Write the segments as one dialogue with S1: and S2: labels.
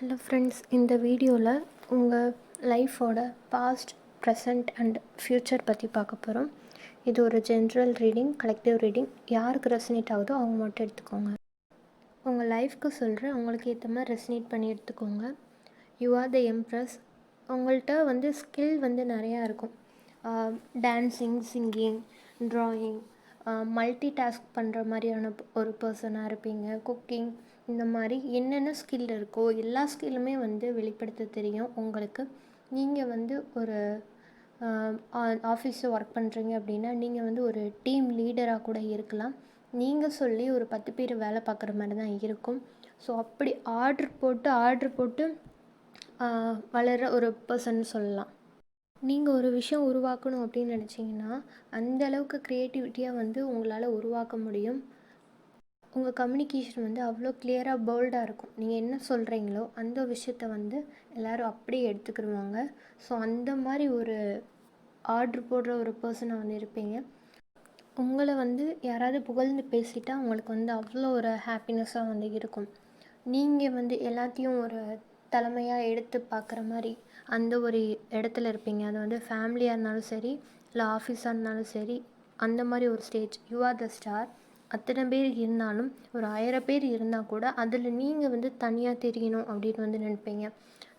S1: Hello friends, இந்த வீடியோவில் உங்கள் லைஃபோட பாஸ்ட், ப்ரெசண்ட் அண்ட் ஃப்யூச்சர் பற்றி பார்க்க போகிறோம். இது ஒரு ஜென்ரல் ரீடிங், கலெக்டிவ் ரீடிங். யாருக்கு ரெசனேட் ஆகுதோ அவங்க மட்டும் எடுத்துக்கோங்க. உங்கள் லைஃப்க்கு சொல்கிறேன், உங்களுக்கு ஏற்ற மாதிரி ரெசனேட் பண்ணி எடுத்துக்கோங்க. You are the embrace. உங்கள்கிட்ட ஸ்கில் நிறையா இருக்கும். Dancing, singing, drawing, multi task பண்ணுற மாதிரியான ஒரு பர்சனாக இருப்பீங்க. குக்கிங், இந்த மாதிரி என்னென்ன ஸ்கில் இருக்கோ எல்லா ஸ்கில்லுமே வெளிப்படுத்த தெரியும் உங்களுக்கு. நீங்கள் ஒரு ஆஃபீஸில் ஒர்க் பண்ணுறீங்க அப்படின்னா நீங்கள் ஒரு டீம் லீடராக கூட இருக்கலாம். நீங்கள் சொல்லி ஒரு 10 பேர் வேலை பார்க்குற மாதிரி தான் இருக்கும். ஸோ அப்படி ஆர்ட்ரு போட்டு வளர ஒரு பர்சன் சொல்லலாம். நீங்கள் ஒரு விஷயம் உருவாக்கணும் அப்படின்னு நினச்சிங்கன்னா அந்தளவுக்கு க்ரியேட்டிவிட்டியாக உங்களால் உருவாக்க முடியும். உங்கள் கம்யூனிகேஷன் அவ்வளோ கிளியராக போல்டாக இருக்கும். நீங்கள் என்ன சொல்கிறீங்களோ அந்த விஷயத்த எல்லோரும் அப்படியே எடுத்துக்கிடுவாங்க. ஸோ அந்த மாதிரி ஒரு ஆர்ட்ரு போடுற ஒரு பர்சனாக இருப்பீங்க. உங்களை யாராவது புகழ்ந்து பேசிட்டா உங்களுக்கு அவ்வளோ ஒரு ஹாப்பினஸ்ஸாக இருக்கும். நீங்கள் எல்லாத்தையும் ஒரு தலைமையாக எடுத்து பார்க்குற மாதிரி அந்த ஒரு இடத்துல இருப்பீங்க. அது ஃபேமிலியாக இருந்தாலும் சரி, இல்லை ஆஃபீஸாக இருந்தாலும் சரி, அந்த மாதிரி ஒரு stage. You are the star. அத்தனை பேர் இருந்தாலும் ஒரு 1000 பேர் இருந்தால் கூட அதில் நீங்கள் தனியாக தெரியணும் அப்படின்னு நினைப்பீங்க.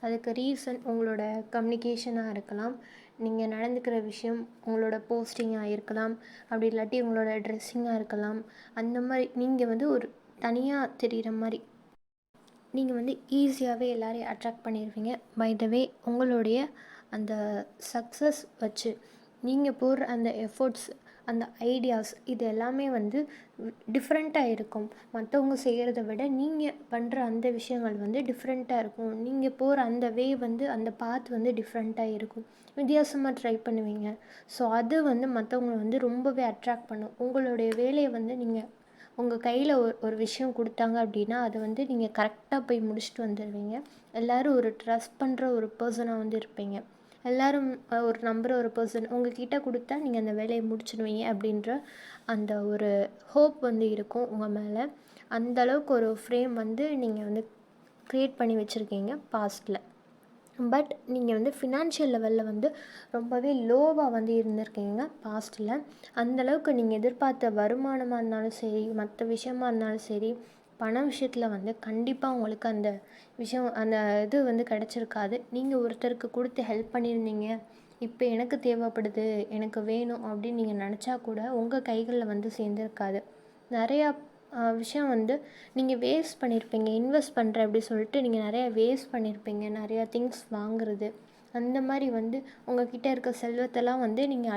S1: அதுக்கு ரீசன் உங்களோட கம்யூனிகேஷனாக இருக்கலாம், நீங்கள் நடந்துக்கிற விஷயம், உங்களோட போஸ்டிங்காக இருக்கலாம், அப்படி இல்லாட்டி உங்களோட ட்ரெஸ்ஸிங்காக இருக்கலாம். அந்த மாதிரி நீங்கள் ஒரு தனியாக தெரிகிற மாதிரி நீங்கள் ஈஸியாகவே எல்லோரையும் அட்ராக்ட் பண்ணிடுவீங்க. பை த வே, உங்களுடைய அந்த சக்ஸஸ் வச்சு நீங்கள் போடுற அந்த எஃபோர்ட்ஸ், அந்த ஐடியாஸ், இது எல்லாமே டிஃப்ரெண்ட்டாக இருக்கும். மற்றவங்க செய்கிறத விட நீங்கள் பண்ணுற அந்த விஷயங்கள் டிஃப்ரெண்ட்டாக இருக்கும். நீங்கள் போகிற அந்த வே அந்த பாத் டிஃப்ரெண்ட்டாக இருக்கும். வித்தியாசமாக ட்ரை பண்ணுவீங்க. ஸோ அது மற்றவங்களை ரொம்பவே அட்ராக்ட் பண்ணும். உங்களுடைய வேலையை நீங்கள் உங்கள் கையில் ஒரு விஷயம் கொடுத்தாங்க அப்படின்னா அதை நீங்கள் கரெக்டாக போய் முடிச்சுட்டு வந்துடுவீங்க. எல்லோரும் ஒரு ட்ரஸ்ட் பண்ணுற ஒரு பர்சனாக இருப்பீங்க. எல்லோரும் ஒரு நம்புகிற ஒரு பர்சன் உங்கள்கிட்ட கொடுத்தா நீங்கள் அந்த வேலையை முடிச்சிடுவீங்க அப்படின்ற அந்த ஒரு ஹோப் இருக்கும் உங்கள் மேலே. அந்தளவுக்கு ஒரு ஃப்ரேம் நீங்கள் க்ரியேட் பண்ணி வச்சுருக்கீங்க பாஸ்ட்டில். பட் நீங்கள் ஃபினான்ஷியல் லெவலில் ரொம்பவே லோவாக இருந்திருக்கீங்க பாஸ்ட்டில். அந்தளவுக்கு நீங்கள் எதிர்பார்த்த வருமானமாக இருந்தாலும் சரி, மற்ற விஷயமா இருந்தாலும் சரி, பண விஷயத்தில் கண்டிப்பாக உங்களுக்கு அந்த விஷயம், அந்த இது கிடச்சிருக்காது. நீங்கள் ஒருத்தருக்கு கொடுத்து ஹெல்ப் பண்ணியிருந்தீங்க, இப்போ எனக்கு தேவைப்படுது, எனக்கு வேணும் அப்படின்னு நீங்கள் நினச்சா கூட உங்கள் கைகளில் சேர்ந்துருக்காது. நிறையா விஷயம் நீங்கள் வேஸ்ட் பண்ணியிருப்பீங்க. இன்வெஸ்ட் பண்ணுறேன் அப்படி சொல்லிட்டு நீங்கள் நிறையா வேஸ்ட் பண்ணியிருப்பீங்க. நிறையா திங்ஸ் வாங்குறது, அந்த மாதிரி உங்கள்கிட்ட இருக்க செல்வத்தெல்லாம் நீங்கள்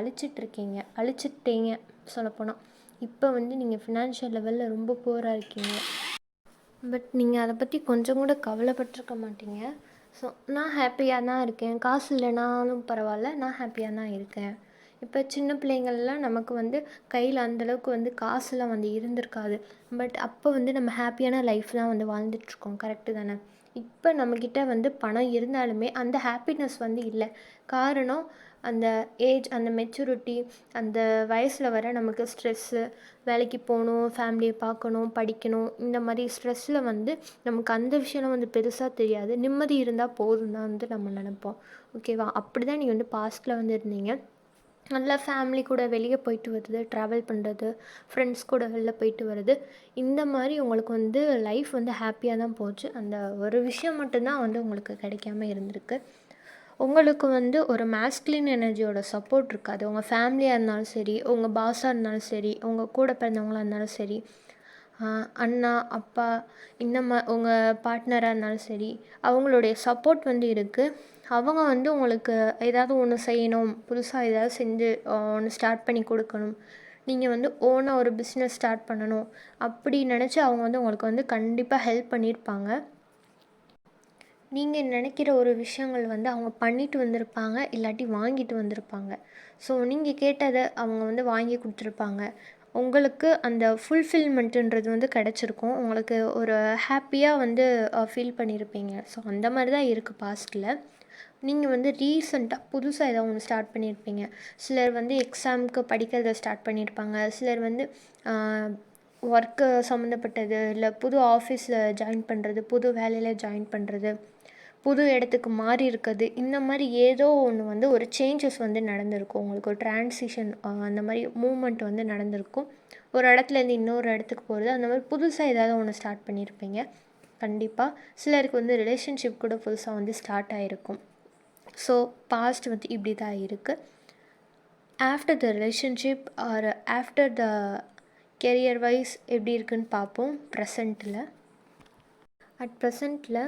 S1: அழிச்சிட்டீங்க சொல்லப்போனால். இப்போ நீங்கள் ஃபினான்ஷியல் லெவலில் ரொம்ப புவராக இருக்கீங்க. பட் நீங்கள் அதை பற்றி கொஞ்சம் கூட கவலைப்பட்டிருக்க மாட்டீங்க. ஸோ நான் ஹாப்பியாக தான் இருக்கேன், காசு இல்லைனாலும் பரவாயில்ல, நான் ஹாப்பியாக தான் இருக்கேன். இப்போ சின்ன பிள்ளைங்கள்லாம் நமக்கு கையில் அந்தளவுக்கு காசுலாம் இருந்திருக்காது. பட் அப்போ நம்ம ஹாப்பியான லைஃப் தான் வாழ்ந்துட்டுருக்கோம். கரெக்டு தானே? இப்போ நம்மக்கிட்ட பணம் இருந்தாலுமே அந்த ஹாப்பினஸ் இல்லை. காரணம் அந்த ஏஜ், அந்த மெச்சூரிட்டி, அந்த வயசில் வர நமக்கு ஸ்ட்ரெஸ்ஸு, வேலைக்கு போகணும், ஃபேமிலியை பார்க்கணும், படிக்கணும், இந்த மாதிரி ஸ்ட்ரெஸ்ஸில் நமக்கு அந்த விஷயம்லாம் பெருசாக தெரியாது. நிம்மதி இருந்தால் போதும் தான் நம்ம நினைப்போம். ஓகேவா? அப்படி தான் நீங்கள் பாஸ்ட்டில் இருந்தீங்க. நல்லா ஃபேமிலி கூட வெளியே போயிட்டு வருது, ட்ராவல் பண்ணுறது, ஃப்ரெண்ட்ஸ் கூட வெளில போயிட்டு வருது, இந்த மாதிரி உங்களுக்கு லைஃப் ஹாப்பியாக தான் போச்சு. அந்த ஒரு விஷயம் மட்டும்தான் உங்களுக்கு கிடைக்காம இருந்திருக்கு. உங்களுக்கு ஒரு மாஸ்குலின் எனர்ஜியோட சப்போர்ட் இருக்காது. உங்கள் ஃபேமிலியாக இருந்தாலும் சரி, உங்கள் பாஸாக இருந்தாலும் சரி, உங்கள் கூட பிறந்தவங்களாக இருந்தாலும் சரி, அண்ணா, அப்பா, உங்கள் பார்ட்னராக இருந்தாலும் சரி, அவங்களுடைய சப்போர்ட் இருக்குது. அவங்க உங்களுக்கு ஏதாவது ஒன்று செய்யணும், புதுசாக ஏதாவது செஞ்சு ஒன்று ஸ்டார்ட் பண்ணி கொடுக்கணும், நீங்கள் ஓனாக ஒரு பிஸ்னஸ் ஸ்டார்ட் பண்ணணும் அப்படி நினச்சி அவங்க உங்களுக்கு கண்டிப்பாக ஹெல்ப் பண்ணியிருப்பாங்க. நீங்கள் நினைக்கிற ஒரு விஷயங்கள் அவங்க பண்ணிட்டு வந்திருப்பாங்க, இல்லாட்டி வாங்கிட்டு வந்திருப்பாங்க. ஸோ நீங்கள் கேட்டதை அவங்க வாங்கி கொடுத்துருப்பாங்க. உங்களுக்கு அந்த ஃபுல்ஃபில்மெண்ட்டுன்றது கிடச்சிருக்கும். உங்களுக்கு ஒரு ஹாப்பியாக ஃபீல் பண்ணியிருப்பீங்க. ஸோ அந்த மாதிரி தான் இருக்குது பாஸ்ட்டில். நீங்கள் ரீசெண்டாக புதுசாக ஏதாவது ஒன்று ஸ்டார்ட் பண்ணியிருப்பீங்க. சிலர் எக்ஸாமுக்கு படிக்கிறத ஸ்டார்ட் பண்ணியிருப்பாங்க. சிலர் ஒர்க்கு சம்மந்தப்பட்டது, இல்லை புது ஆஃபீஸில் ஜாயின் பண்ணுறது, புது வேலையில் ஜாயின் பண்ணுறது, புது இடத்துக்கு மாறி இருக்கிறது, இந்த மாதிரி ஏதோ ஒன்று வந்து ஒரு சேஞ்சஸ் வந்து நடந்திருக்கும். உங்களுக்கு ஒரு ட்ரான்சிஷன் அந்த மாதிரி மூமெண்ட் வந்து நடந்திருக்கும். ஒரு இடத்துலேருந்து இன்னொரு இடத்துக்கு போகிறது, அந்த மாதிரி புதுசாக ஏதாவது ஒன்று ஸ்டார்ட் பண்ணியிருப்பீங்க கண்டிப்பாக. சிலருக்கு வந்து ரிலேஷன்ஷிப் கூட புதுசாக வந்து ஸ்டார்ட் ஆகிருக்கும். ஸோ பாஸ்ட் வந்து இப்படி தான் இருக்குது. After the relationship or after the career wise எப்படி இருக்குன்னு பார்ப்போம். அட் ப்ரெசண்ட்டில்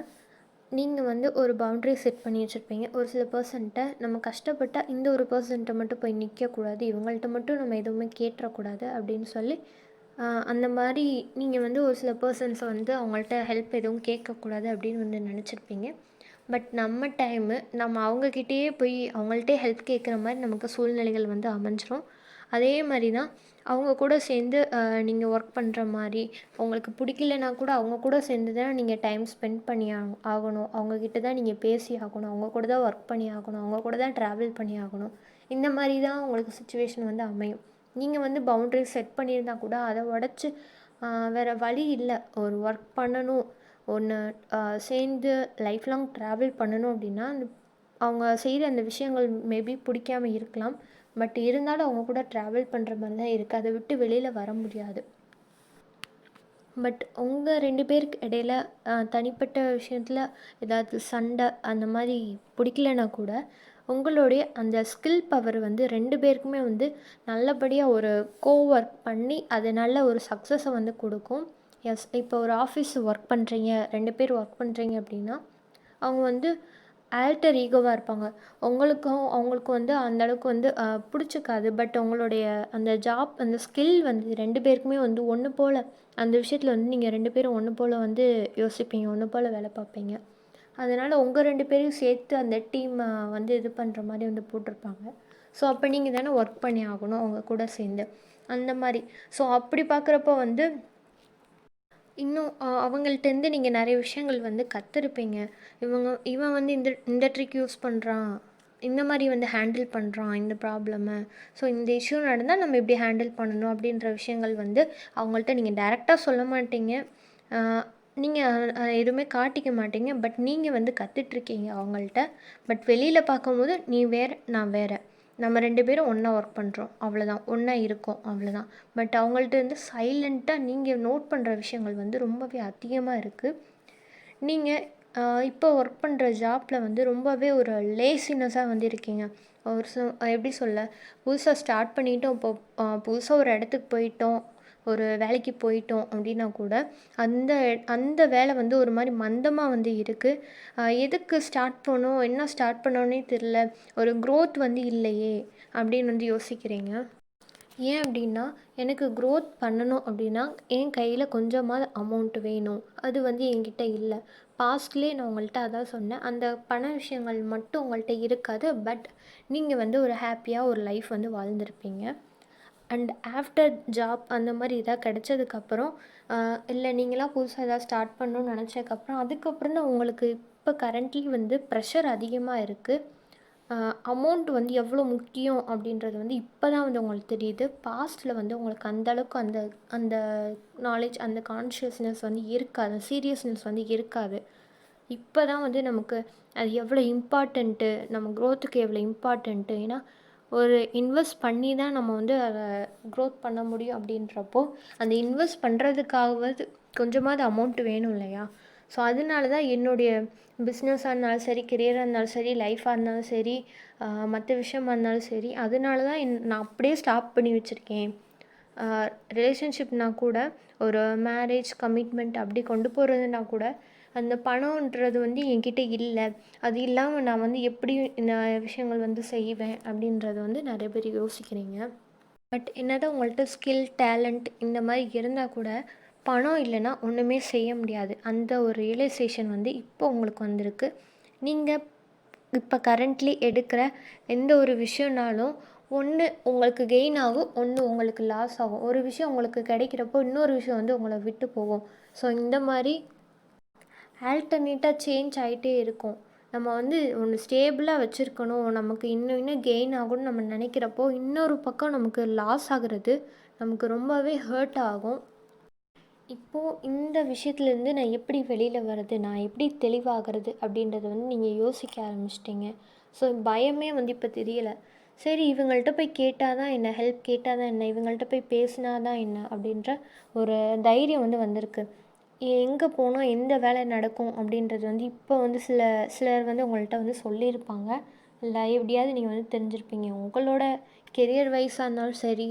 S1: நீங்கள் வந்து ஒரு பவுண்ட்ரி செட் பண்ணி வச்சுருப்பீங்க. ஒரு சில பர்சன்ட்ட நம்ம கஷ்டப்பட்டால் இந்த ஒரு பர்சன்ட்ட மட்டும் போய் நிற்கக்கூடாது, இவங்கள்ட்ட மட்டும் நம்ம எதுவுமே கேட்டுறக்கூடாது அப்படின்னு சொல்லி அந்த மாதிரி நீங்கள் வந்து ஒரு சில பர்சன்ஸை வந்து அவங்கள்ட்ட ஹெல்ப் எதுவும் கேட்கக்கூடாது அப்படின்னு வந்து நினச்சிருப்பீங்க. பட் நம்ம டைமு நம்ம அவங்கக்கிட்டேயே போய் அவங்கள்ட்டே ஹெல்ப் கேட்குற மாதிரி நமக்கு சூழ்நிலைகள் வந்து அமைஞ்சிரும். அதே மாதிரி தான் அவங்க கூட சேர்ந்து நீங்கள் ஒர்க் பண்ணுற மாதிரி, உங்களுக்கு பிடிக்கலனா கூட அவங்க கூட சேர்ந்து தான் நீங்கள் டைம் ஸ்பெண்ட் பண்ணி ஆகணும். அவங்கக்கிட்ட தான் நீங்கள் பேசி ஆகணும், அவங்க கூட தான் ஒர்க் பண்ணி ஆகணும், அவங்க கூட தான் ட்ராவல் பண்ணி ஆகணும். இந்த மாதிரி தான் உங்களுக்கு சுச்சுவேஷன் வந்து அமையும். நீங்கள் வந்து பவுண்ட்ரி செட் பண்ணியிருந்தால் கூட அதை உடச்சி வேறு வழி இல்லை, ஒரு ஒர்க் பண்ணணும், ஒன்று சேர்ந்து லைஃப் லாங் ட்ராவல் பண்ணணும் அப்படின்னா அவங்க செய்கிற அந்த விஷயங்கள் மேபி பிடிக்காம இருக்கலாம். பட் இருந்தாலும் அவங்க கூட ட்ராவல் பண்ணுற மாதிரி தான் இருக்குது. அதை விட்டு வெளியில் வர முடியாது. பட் உங்கள் 2 பேருக்கு இடையில தனிப்பட்ட விஷயத்தில் ஏதாவது சண்டை அந்த மாதிரி பிடிக்கலனா கூட உங்களுடைய அந்த ஸ்கில் பவர் வந்து 2 பேருக்குமே வந்து நல்லபடியாக ஒரு ஒர்க் பண்ணி அது நல்ல ஒரு சக்ஸஸை வந்து கொடுக்கும். இப்போ ஒரு ஆஃபீஸ் ஒர்க் பண்ணுறீங்க, 2 பேர் ஒர்க் பண்ணுறீங்க அப்படின்னா அவங்க வந்து ஆல்டர் ஈகோவாக இருப்பாங்க. அவங்களுக்கும் வந்து அந்தளவுக்கு வந்து பிடிச்சிக்காது. பட் உங்களுடைய அந்த ஜாப் அந்த ஸ்கில் வந்து 2 பேருக்குமே வந்து ஒன்று போல் அந்த விஷயத்தில் வந்து நீங்கள் 2 பேரும் ஒன்று போல் வந்து யோசிப்பீங்க, ஒன்று போல் வேலை பார்ப்பீங்க. அதனால் உங்கள் 2 பேரையும் சேர்த்து அந்த டீமை வந்து இது பண்ணுற மாதிரி வந்து போட்டிருப்பாங்க. ஸோ அப்போ நீங்கள் தானே ஒர்க் பண்ணி ஆகணும் அவங்க கூட சேர்ந்து, அந்த மாதிரி. ஸோ அப்படி பார்க்குறப்ப வந்து இன்னும் அவங்கள்ட்டேருந்து நீங்கள் நிறைய விஷயங்கள் வந்து கற்றுருப்பீங்க. இவன் வந்து இந்த ட்ரிக் யூஸ் பண்ணுறான், இந்த மாதிரி வந்து ஹேண்டில் பண்ணுறான் இந்த ப்ராப்ளமை. ஸோ இந்த இஷ்யூ நடந்தால் நம்ம இப்படி ஹேண்டில் பண்ணணும் அப்படின்ற விஷயங்கள் வந்து அவங்கள்ட்ட நீங்கள் டைரெக்டாக சொல்ல மாட்டீங்க, நீங்கள் எதுவுமே காட்டிக்க மாட்டீங்க. பட் நீங்கள் வந்து கற்றுட்ருக்கீங்க அவங்கள்ட்ட. பட் வெளியில் பார்க்கும்போது நீ வேறு, நான் வேறு, நம்ம 2 பேரும் ஒன்றா ஒர்க் பண்ணுறோம், அவ்வளோதான், ஒன்றா இருக்கோம், அவ்வளோதான். பட் அவங்கள்ட்ட வந்து சைலண்ட்டாக நீங்கள் நோட் பண்ணுற விஷயங்கள் வந்து ரொம்பவே அதிகமாக இருக்குது. நீங்கள் இப்போ ஒர்க் பண்ணுற ஜாப்பில் வந்து ரொம்பவே ஒரு லேசினஸாக வந்து இருக்கீங்க. எப்படி சொல்ல, புதுசாக ஸ்டார்ட் பண்ணிட்டோம், இப்போ புதுசாக ஒரு இடத்துக்கு போயிட்டோம், ஒரு வேலைக்கு போயிட்டோம் அப்படின்னா கூட அந்த அந்த வேலை வந்து ஒரு மாதிரி மந்தமாக வந்து இருக்குது. எதுக்கு ஸ்டார்ட் பண்ணோம், என்ன ஸ்டார்ட் பண்ணோன்னே தெரில, ஒரு க்ரோத் வந்து இல்லையே அப்படின்னு வந்து யோசிக்கிறீங்க. ஏன் அப்படின்னா, எனக்கு க்ரோத் பண்ணணும் அப்படின்னா என் கையில் கொஞ்சமாவது அமௌண்ட் வேணும், அது வந்து என்கிட்ட இல்லை. பாஸ்ட்லேயே நான் உங்கள்கிட்ட அதான் சொன்னேன், அந்த பண விஷயங்கள் மட்டும் உங்கள்கிட்ட இருக்காது. பட் நீங்கள் வந்து ஒரு ஹாப்பியாக ஒரு லைஃப் வந்து வாழ்ந்துருப்பீங்க. அண்ட் ஆஃப்டர் ஜாப் அந்த மாதிரி எதாவது கிடச்சதுக்கப்புறம் இல்லை நீங்களாம் புதுசாக எதாவது ஸ்டார்ட் பண்ணணும்னு நினச்சதுக்கப்புறம் அதுக்கப்புறம் தான் உங்களுக்கு இப்போ கரண்ட்லி வந்து ப்ரெஷர் அதிகமாக இருக்குது. அமௌண்ட் வந்து எவ்வளோ முக்கியம் அப்படின்றது வந்து இப்போ தான் வந்து உங்களுக்கு தெரியுது. பாஸ்ட்டில் வந்து உங்களுக்கு அந்தளவுக்கு அந்த அந்த நாலேஜ், அந்த கான்ஷியஸ்னஸ் வந்து இருக்காது, சீரியஸ்னஸ் வந்து இருக்காது. இப்போ தான் வந்து நமக்கு அது எவ்வளோ இம்பார்ட்டண்ட்டு, நம்ம க்ரோத்துக்கு எவ்வளோ இம்பார்ட்டண்ட்டு. ஏன்னா ஒரு இன்வெஸ்ட் பண்ணி தான் நம்ம வந்து அதை க்ரோத் பண்ண முடியும். அப்படின்றப்போ அந்த இன்வெஸ்ட் பண்ணுறதுக்காகவது கொஞ்சமாவது அமௌண்ட் வேணும் இல்லையா? ஸோ அதனால தான் என்னுடைய பிஸ்னஸாக இருந்தாலும் சரி, கெரியராக இருந்தாலும் சரி, லைஃபாக இருந்தாலும் சரி, மற்ற விஷயமா இருந்தாலும் சரி, அதனால தான் நான் அப்படியே ஸ்டாப் பண்ணி வச்சுருக்கேன். ரிலேஷன்ஷிப்னா கூட ஒரு மேரேஜ் கமிட்மெண்ட் அப்படி கொண்டு போகிறதுனா கூட அந்த பணம்ன்றது வந்து என்கிட்ட இல்லை, அது இல்லாமல் நான் வந்து எப்படி இந்த விஷயங்கள் வந்து செய்வேன் அப்படின்றது வந்து நிறைய பேர் யோசிக்கிறீங்க. பட் என்னதான் உங்கள்கிட்ட ஸ்கில், டேலண்ட் இந்த மாதிரி இருந்தால் கூட பணம் இல்லைன்னா ஒன்றுமே செய்ய முடியாது. அந்த ஒரு ரியலைசேஷன் வந்து இப்போ உங்களுக்கு வந்திருக்கு. நீங்கள் இப்போ கரண்ட்லி எடுக்கிற எந்த ஒரு விஷயம்னாலும் ஒன்று உங்களுக்கு கெயின் ஆகும், ஒன்று உங்களுக்கு லாஸ் ஆகும். ஒரு விஷயம் உங்களுக்கு கிடைக்கிறப்போ இன்னொரு விஷயம் வந்து உங்களை விட்டு போகும். ஸோ இந்த மாதிரி ஆல்டர்னேட்டாக சேஞ்ச் ஆகிட்டே இருக்கும். நம்ம வந்து ஒன்று ஸ்டேபிளாக வச்சுருக்கணும், நமக்கு இன்னும் இன்னும் கெயின் ஆகும்னு நம்ம நினைக்கிறப்போ இன்னொரு பக்கம் நமக்கு லாஸ் ஆகிறது நமக்கு ரொம்பவே ஹர்ட் ஆகும். இப்போது இந்த விஷயத்துலேருந்து நான் எப்படி வெளியில் வர்றது, நான் எப்படி தெளிவாகிறது அப்படின்றத வந்து நீங்கள் யோசிக்க ஆரம்பிச்சிட்டிங்க. ஸோ பயமே வந்து இப்போ தெரியல. சரி இவங்கள்ட்ட போய் கேட்டால் தான் என்ன, ஹெல்ப் கேட்டால் தான் என்ன, இவங்கள்ட்ட போய் பேசினா தான் என்ன அப்படின்ற ஒரு தைரியம் வந்து வந்திருக்கு. எங்கே போனால் எந்த வேலை நடக்கும் அப்படின்றது வந்து இப்போ வந்து சிலர் வந்து உங்கள்கிட்ட வந்து சொல்லியிருப்பாங்க. இல்லை எப்படியாவது நீங்கள் வந்து தெரிஞ்சிருப்பீங்க. உங்களோட கெரியர் வைஸாக இருந்தாலும் சரி,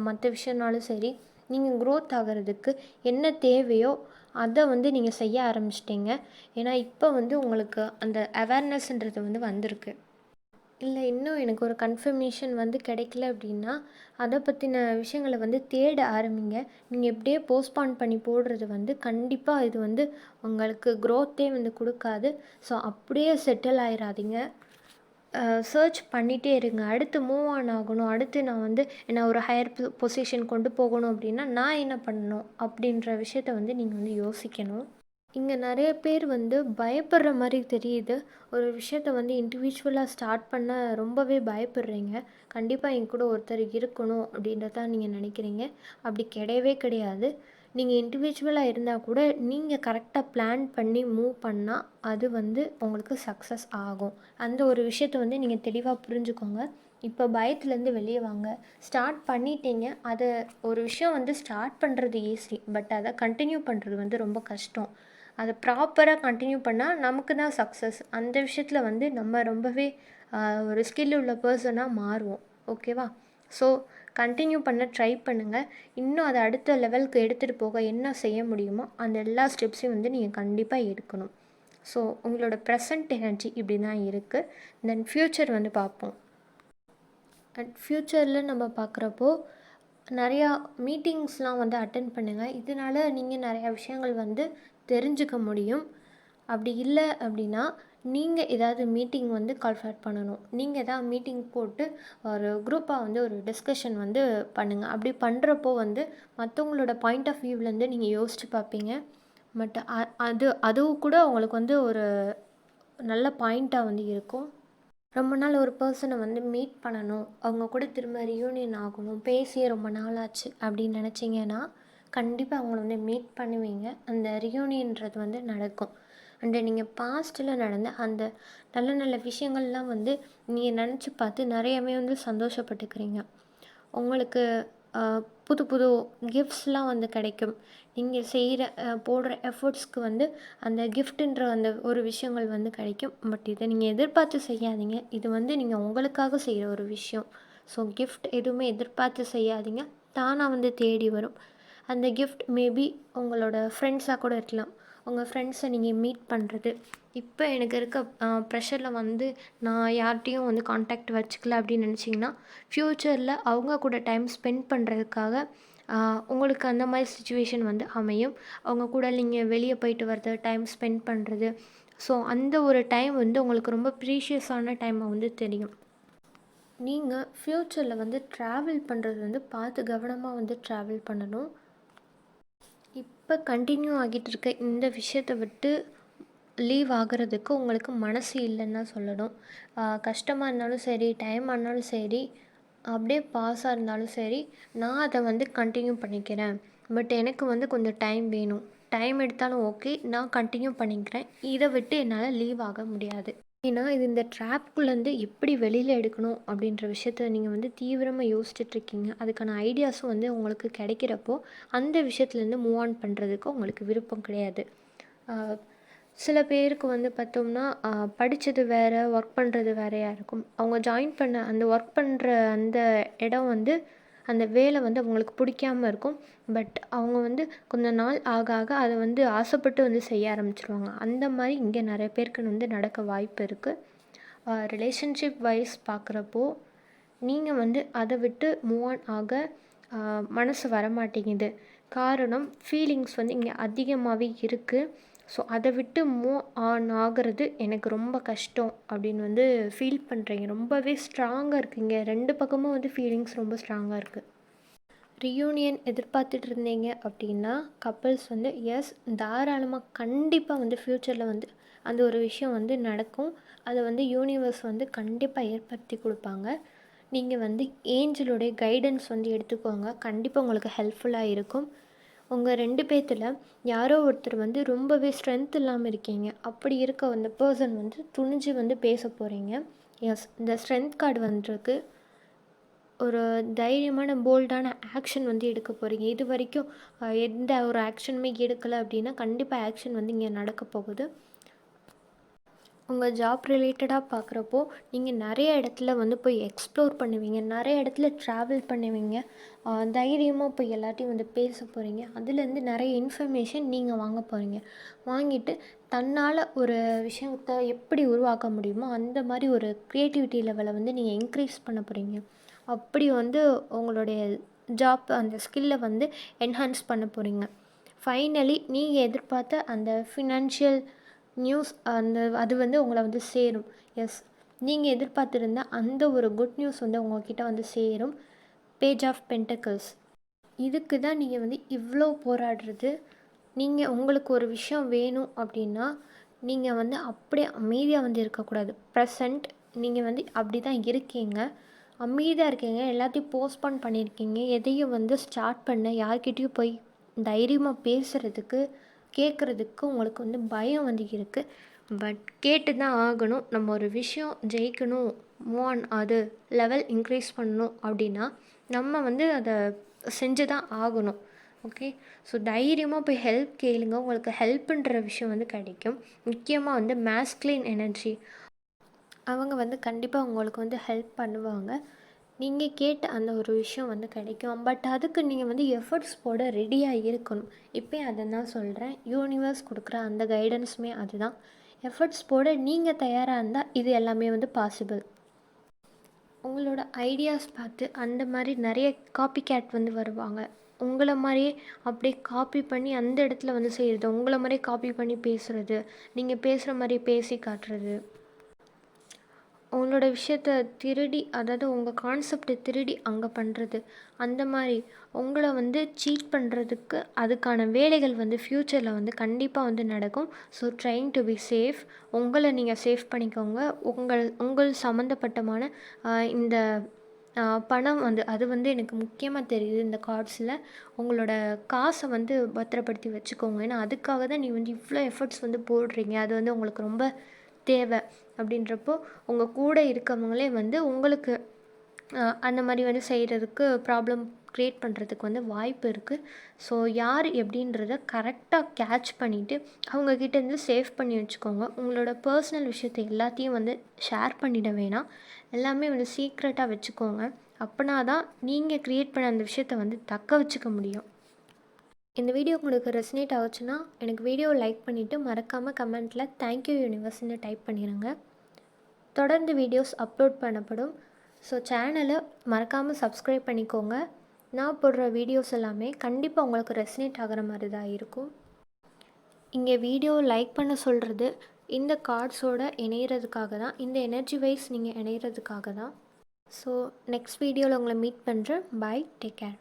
S1: மற்ற விஷயம்னாலும் சரி, நீங்கள் க்ரோத் ஆகிறதுக்கு என்ன தேவையோ அதை வந்து நீங்கள் செய்ய ஆரம்பிச்சிட்டிங்க. ஏன்னா இப்போ வந்து உங்களுக்கு அந்த அவேர்னஸ்ன்றது வந்து வந்திருக்கு. இல்லை இன்னும் எனக்கு ஒரு கன்ஃபர்மேஷன் வந்து கிடைக்கல அப்படின்னா, அதை பற்றின விஷயங்களை வந்து தேட ஆரம்பிங்க. நீங்கள் இப்படியே போஸ்ட்பான் பண்ணி போடுறது வந்து கண்டிப்பாக இது வந்து உங்களுக்கு க்ரோத்தே வந்து கொடுக்காது. ஸோ அப்படியே செட்டில் ஆயிடாதீங்க. சர்ச் பண்ணிகிட்டே இருங்க. அடுத்து மூவ் ஆன் ஆகணும், அடுத்து நான் வந்து என்ன ஒரு ஹையர் பொசிஷன் கொண்டு போகணும் அப்படின்னா நான் என்ன பண்ணணும் அப்படின்ற விஷயத்த வந்து நீங்கள் வந்து யோசிக்கணும். இங்கே நிறைய பேர் வந்து பயப்படுற மாதிரி தெரியுது. ஒரு விஷயத்த வந்து இண்டிவிஜுவலாக ஸ்டார்ட் பண்ண ரொம்பவே பயப்படுறீங்க. கண்டிப்பாக என் கூட ஒருத்தர் இருக்கணும் அப்படின்றத நீங்கள் நினைக்கிறீங்க. அப்படி கிடையவே கிடையாது. நீங்கள் இண்டிவிஜுவலாக இருந்தால் கூட நீங்கள் கரெக்டாக பிளான் பண்ணி மூவ் பண்ணால் அது வந்து உங்களுக்கு சக்ஸஸ் ஆகும். அந்த ஒரு விஷயத்த வந்து நீங்கள் தெளிவாக புரிஞ்சுக்கோங்க. இப்போ பயத்துலேருந்து வெளியே வாங்க. ஸ்டார்ட் பண்ணிட்டீங்க. அதை ஒரு விஷயம் வந்து ஸ்டார்ட் பண்ணுறது ஈஸி. பட் அதை கண்டினியூ பண்ணுறது வந்து ரொம்ப கஷ்டம். அதை ப்ராப்பராக கண்டினியூ பண்ணால் நமக்கு தான் சக்ஸஸ். அந்த விஷயத்தில் வந்து நம்ம ரொம்பவே ஒரு ஸ்கில் உள்ள பர்சனாக மாறுவோம். ஓகேவா? ஸோ கண்டினியூ பண்ண ட்ரை பண்ணுங்கள். இன்னும் அதை அடுத்த லெவலுக்கு எடுத்துகிட்டு போக என்ன செய்ய முடியுமோ அந்த எல்லா ஸ்டெப்ஸையும் வந்து நீங்கள் கண்டிப்பாக எடுக்கணும். ஸோ உங்களோட ப்ரெசன்ட் எனர்ஜி இப்படி தான் இருக்குது. தென் ஃப்யூச்சர் வந்து பார்ப்போம். அண்ட் ஃப்யூச்சரில் நம்ம பார்க்குறப்போ நிறையா மீட்டிங்ஸ்லாம் வந்து அட்டென்ட் பண்ணுங்கள். இதனால் நீங்கள் நிறையா விஷயங்கள் வந்து தெரிஞ்சுக்க முடியும். அப்படி இல்லை அப்படின்னா நீங்கள் ஏதாவது மீட்டிங் வந்து கால்ஃபேட் பண்ணணும். நீங்கள் ஏதாவது மீட்டிங் போட்டு ஒரு குரூப்பாக வந்து ஒரு டிஸ்கஷன் வந்து பண்ணுங்கள். அப்படி பண்ணுறப்போ வந்து மற்றவங்களோட பாயிண்ட் ஆஃப் வியூவிலேருந்து நீங்கள் யோசித்து பார்ப்பீங்க. பட் அதுவும் கூட உங்களுக்கு வந்து ஒரு நல்ல பாயிண்ட்டாக வந்து இருக்கும். ரொம்ப நாள் ஒரு பர்சனை வந்து மீட் பண்ணணும், அவங்க கூட திரும்ப ரியூனியன் ஆகணும், பேசியே ரொம்ப நாள் ஆச்சு அப்படின்னு நினச்சிங்கன்னா கண்டிப்பாக அவங்கள வந்து மீட் பண்ணுவீங்க. அந்த ரியூனியன்றது வந்து நடக்கும். அண்ட் நீங்கள் பாஸ்ட்டில் நடந்த அந்த நல்ல நல்ல விஷயங்கள்லாம் வந்து நீங்கள் நினச்சி பார்த்து நிறையவே வந்து சந்தோஷப்பட்டுக்கிறீங்க. உங்களுக்கு புது புது கிஃப்ட்ஸ்லாம் வந்து கிடைக்கும். நீங்கள் செய்கிற போடுற எஃபர்ட்ஸ்க்கு வந்து அந்த கிஃப்ட்டுன்ற அந்த ஒரு விஷயங்கள் வந்து கிடைக்கும். பட் இதை நீங்கள் எதிர்பார்த்து செய்யாதீங்க. இது வந்து நீங்கள் உங்களுக்காக செய்கிற ஒரு விஷயம். ஸோ கிஃப்ட் எதுவுமே எதிர்பார்த்து செய்யாதீங்க. தானாக வந்து தேடி வரும். அந்த கிஃப்ட் மேபி உங்களோட ஃப்ரெண்ட்ஸாக கூட இருக்கலாம். உங்கள் ஃப்ரெண்ட்ஸை நீங்கள் மீட் பண்ணுறது. இப்போ எனக்கு இருக்க ப்ரெஷரில் வந்து நான் யார்கிட்டையும் வந்து கான்டாக்ட் வச்சுக்கல அப்படின்னு நினச்சிங்கன்னா, ஃப்யூச்சரில் அவங்க கூட டைம் ஸ்பெண்ட் பண்ணுறதுக்காக உங்களுக்கு அந்த மாதிரி சிச்சுவேஷன் வந்து அமையும். அவங்க கூட நீங்கள் வெளியே போயிட்டு வர்றது, டைம் ஸ்பெண்ட் பண்ணுறது. ஸோ அந்த ஒரு டைம் வந்து உங்களுக்கு ரொம்ப ப்ரீஷியஸான டைமாக வந்து தெரியும். நீங்கள் ஃப்யூச்சரில் வந்து ட்ராவல் பண்ணுறது வந்து பார்த்து கவனமாக வந்து ட்ராவல் பண்ணணும். இப்போ கண்டினியூ ஆகிட்டு இருக்க இந்த விஷயத்தை விட்டு லீவ் ஆகிறதுக்கு உங்களுக்கு மனசு இல்லைன்னு தான் சொல்லணும். கஷ்டமாக இருந்தாலும் சரி, டைமாக இருந்தாலும் சரி, அப்படியே பாஸாக இருந்தாலும் சரி, நான் அதை வந்து கண்டினியூ பண்ணிக்கிறேன். பட் எனக்கு வந்து கொஞ்சம் டைம் வேணும். டைம் எடுத்தாலும் ஓகே, நான் கண்டினியூ பண்ணிக்கிறேன். இதை விட்டு என்னால் லீவ் ஆக முடியாது. ஏன்னா இது இந்த ட்ராப்புக்குள்ளேருந்து எப்படி வெளியில் எடுக்கணும் அப்படின்ற விஷயத்த நீங்கள் வந்து தீவிரமாக யோசிச்சுட்ருக்கீங்க. அதுக்கான ஐடியாஸும் வந்து உங்களுக்கு கிடைக்கிறப்போ அந்த விஷயத்துலேருந்து மூவ் ஆன் பண்ணுறதுக்கு உங்களுக்கு விருப்பம் கிடையாது. சில பேருக்கு வந்து பார்த்தோம்னா படித்தது வேறு, ஒர்க் பண்ணுறது வேறையாக இருக்கும். அவங்க ஜாயின் பண்ண அந்த ஒர்க் பண்ணுற அந்த இடம் வந்து அந்த வேலை வந்து அவங்களுக்கு பிடிக்காம இருக்கும். பட் அவங்க வந்து கொஞ்ச நாள் ஆக ஆக அதை வந்து ஆசைப்பட்டு வந்து செய்ய ஆரம்பிச்சிருவாங்க. அந்த மாதிரி இங்கே நிறைய பேருக்கு வந்து நடக்க வாய்ப்பு இருக்குது. ரிலேஷன்ஷிப் வைஸ் பார்க்குறப்போ நீங்கள் வந்து அதை விட்டு மூவ் ஆன் ஆக மனசு வரமாட்டேங்குது. காரணம் ஃபீலிங்ஸ் வந்து இங்கே அதிகமாகவே இருக்குது. ஸோ அதை விட்டு மூவ் ஆன் ஆகிறது எனக்கு ரொம்ப கஷ்டம் அப்படின்னு வந்து ஃபீல் பண்ணுறீங்க. ரொம்பவே ஸ்ட்ராங்காக இருக்குங்க. 2 பக்கமும் வந்து ஃபீலிங்ஸ் ரொம்ப ஸ்ட்ராங்காக இருக்குது. ரியூனியன் எதிர்பார்த்துட்டு இருந்தீங்க அப்படின்னா கப்புள்ஸ் வந்து எஸ் தாராளமாக கண்டிப்பாக வந்து ஃப்யூச்சரில் வந்து அந்த ஒரு விஷயம் வந்து நடக்கும். அதை வந்து யூனிவர்ஸ் வந்து கண்டிப்பாக ஏற்படுத்தி கொடுப்பாங்க. நீங்கள் வந்து ஏஞ்சலோடைய கைடன்ஸ் வந்து எடுத்துக்கோங்க. கண்டிப்பாக உங்களுக்கு ஹெல்ப்ஃபுல்லாக இருக்கும். உங்கள் 2 பேத்துல யாரோ ஒருத்தர் வந்து ரொம்பவே ஸ்ட்ரென்த் இல்லாமல் இருக்கீங்க. அப்படி இருக்க அந்த பர்சன் வந்து துணிஞ்சு வந்து பேச போகிறீங்க. எஸ், இந்த ஸ்ட்ரென்த் கார்டு வந்திருக்கு. ஒரு தைரியமான போல்டான ஆக்ஷன் வந்து எடுக்க போகிறீங்க. இது வரைக்கும் எந்த ஒரு ஆக்ஷனுமே எடுக்கலை அப்படின்னா கண்டிப்பாக ஆக்ஷன் வந்து இங்கே நடக்க போகுது. உங்கள் ஜாப் ரிலேட்டடாக பார்க்குறப்போ நீங்கள் நிறைய இடத்துல வந்து போய் எக்ஸ்ப்ளோர் பண்ணுவீங்க, நிறைய இடத்துல ட்ராவல் பண்ணுவீங்க, தைரியமாக போய் எல்லாத்தையும் வந்து பேச போகிறீங்க. அதுலேருந்து நிறைய இன்ஃபர்மேஷன் நீங்கள் வாங்க போகிறீங்க. வாங்கிட்டு தன்னால் ஒரு விஷயத்தை எப்படி உருவாக்க முடியுமோ அந்த மாதிரி ஒரு க்ரியேட்டிவிட்டி லெவலை வந்து நீங்கள் இன்க்ரீஸ் பண்ண போகிறீங்க. அப்படி வந்து உங்களுடைய ஜாப் அந்த ஸ்கில்லை வந்து என்ஹான்ஸ் பண்ண போகிறீங்க. ஃபைனலி நீங்கள் எதிர்பார்த்த அந்த ஃபினான்ஷியல் நியூஸ் அது வந்து உங்களை வந்து சேரும். எஸ், நீங்கள் எதிர்பார்த்துருந்த அந்த ஒரு குட் நியூஸ் வந்து உங்கள்கிட்ட வந்து சேரும். Page of pentacles. இதுக்கு தான் நீங்கள் வந்து இவ்வளோ போராடுறது. நீங்கள் உங்களுக்கு ஒரு விஷயம் வேணும் அப்படின்னா நீங்கள் வந்து அப்படியே அமைதியாக வந்து இருக்கக்கூடாது. ப்ரெசண்ட் நீங்கள் வந்து அப்படி தான் இருக்கீங்க, அமைதியாக இருக்கீங்க, எல்லாத்தையும் போஸ்ட்போன் பண்ணியிருக்கீங்க. எதையும் வந்து ஸ்டார்ட் பண்ண யார்கிட்டையும் போய் தைரியமாக பேசுகிறதுக்கு கேட்குறதுக்கு உங்களுக்கு வந்து பயம் வந்து இருக்குது. பட் கேட்டு தான் ஆகணும். நம்ம ஒரு விஷயம் ஜெயிக்கணும், மூவ் ஆன், அது லெவல் இன்க்ரீஸ் பண்ணணும் அப்படின்னா நம்ம வந்து அதை செஞ்சு தான் ஆகணும். ஓகே, ஸோ தைரியமாக போய் ஹெல்ப் கேளுங்க. உங்களுக்கு ஹெல்ப்புன்ற விஷயம் வந்து கிடைக்கும். முக்கியமாக வந்து மேஸ்குலின் எனர்ஜி அவங்க வந்து கண்டிப்பாக உங்களுக்கு வந்து ஹெல்ப் பண்ணுவாங்க. நீங்கள் கேட்ட அந்த ஒரு விஷயம் வந்து கிடைக்கும். பட் அதுக்கு நீங்கள் வந்து எஃபர்ட்ஸ் போட ரெடியாக இருக்கணும். இப்போயே அதை தான் சொல்கிறேன். யூனிவர்ஸ் கொடுக்குற அந்த கைடன்ஸுமே அதுதான். எஃபர்ட்ஸ் போட நீங்கள் தயாராக இருந்தால் இது எல்லாமே வந்து பாசிபிள். உங்களோட ஐடியாஸ் பார்த்து அந்த மாதிரி நிறைய காப்பி கேட் வந்து வருவாங்க. உங்களை மாதிரியே அப்படியே காப்பி பண்ணி அந்த இடத்துல வந்து செய்கிறது, உங்களை மாதிரியே காப்பி பண்ணி பேசுகிறது, நீங்கள் பேசுகிற மாதிரி பேசி காட்டுறது, உங்களோட விஷயத்த திருடி, அதாவது உங்கள் கான்செப்டை திருடி அங்கே பண்ணுறது, அந்த மாதிரி உங்களை வந்து சீட் பண்ணுறதுக்கு அதுக்கான வேலைகள் வந்து ஃப்யூச்சரில் வந்து கண்டிப்பாக வந்து நடக்கும். So trying to be safe. உங்களை நீங்கள் சேஃப் பண்ணிக்கோங்க. உங்கள் சம்மந்தப்பட்டமான இந்த பணம் வந்து அது வந்து எனக்கு முக்கியமாக தெரியுது இந்த கார்ட்ஸில். உங்களோட காசை வந்து பத்திரப்படுத்தி வச்சுக்கோங்க. ஏன்னா அதுக்காக தான் நீ வந்து இவ்வளோ எஃபர்ட்ஸ் வந்து போடுறீங்க. அது வந்து உங்களுக்கு ரொம்ப தேவை. அப்படின்றப்போ உங்கள் கூட இருக்கவங்களே வந்து உங்களுக்கு அந்த மாதிரி வந்து செய்கிறதுக்கு ப்ராப்ளம் க்ரியேட் பண்ணுறதுக்கு வந்து வாய்ப்பு இருக்குது. ஸோ யார் எப்படின்றத கரெக்டாக கேட்ச் பண்ணிவிட்டு அவங்கக்கிட்டேருந்து சேவ் பண்ணி வச்சுக்கோங்க. உங்களோட பர்சனல் விஷயத்தை எல்லாத்தையும் வந்து ஷேர் பண்ணிட வேணாம். எல்லாமே வந்து சீக்ரெட்டாக வச்சுக்கோங்க. அப்படின்னா தான் நீங்கள் க்ரியேட் பண்ண அந்த விஷயத்தை வந்து தக்க வச்சுக்க முடியும். இந்த வீடியோ உங்களுக்கு ரெசனேட் ஆச்சுன்னா எனக்கு வீடியோவை லைக் பண்ணிவிட்டு மறக்காமல் கமெண்ட்டில் தேங்க்யூ யூனிவர்ஸ்ன்னு டைப் பண்ணிடுங்க. தொடர்ந்து வீடியோஸ் அப்லோட் பண்ணப்படும். ஸோ சேனலை மறக்காமல் சப்ஸ்கிரைப் பண்ணிக்கோங்க. நான் போடுற வீடியோஸ் எல்லாமே கண்டிப்பாக உங்களுக்கு ரெசனேட் ஆகிற மாதிரி தான் இருக்கும். இங்கே வீடியோ லைக் பண்ண சொல்கிறது இந்த கார்ட்ஸோடு இணையிறதுக்காக தான், இந்த எனர்ஜி வைஸ் நீங்கள் இணையிறதுக்காக தான். ஸோ நெக்ஸ்ட் வீடியோவில் உங்களை மீட் பண்ணுறேன். Bye, take care.